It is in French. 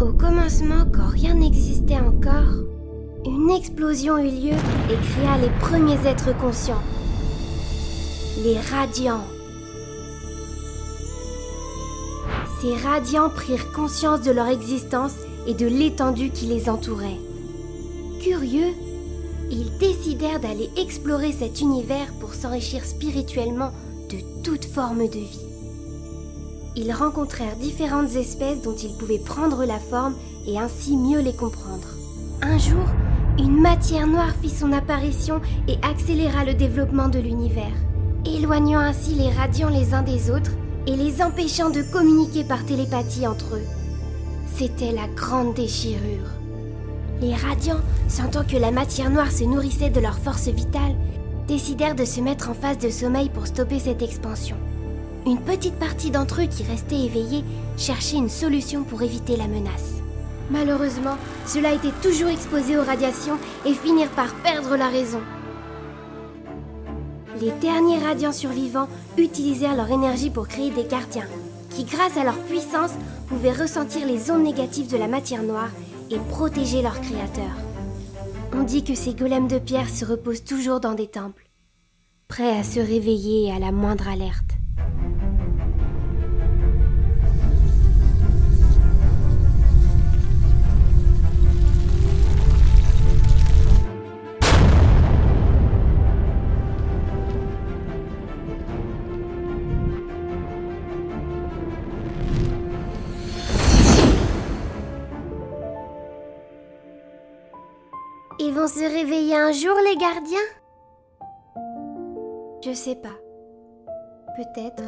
Au commencement, quand rien n'existait encore, une explosion eut lieu et créa les premiers êtres conscients. Les radiants. Ces radiants prirent conscience de leur existence et de l'étendue qui les entourait. Curieux, ils décidèrent d'aller explorer cet univers pour s'enrichir spirituellement de toute forme de vie. Ils rencontrèrent différentes espèces dont ils pouvaient prendre la forme et ainsi mieux les comprendre. Un jour, une matière noire fit son apparition et accéléra le développement de l'univers, éloignant ainsi les radiants les uns des autres et les empêchant de communiquer par télépathie entre eux. C'était la grande déchirure. Les radiants, sentant que la matière noire se nourrissait de leur force vitale, décidèrent de se mettre en phase de sommeil pour stopper cette expansion. Une petite partie d'entre eux qui restaient éveillés cherchait une solution pour éviter la menace. Malheureusement, ceux-là étaient toujours exposés aux radiations et finirent par perdre la raison. Les derniers radiants survivants utilisèrent leur énergie pour créer des gardiens, qui grâce à leur puissance pouvaient ressentir les ondes négatives de la matière noire et protéger leur créateur. On dit que ces golems de pierre se reposent toujours dans des temples, prêts à se réveiller à la moindre alerte. Ils vont se réveiller un jour, les gardiens ? Je sais pas. Peut-être.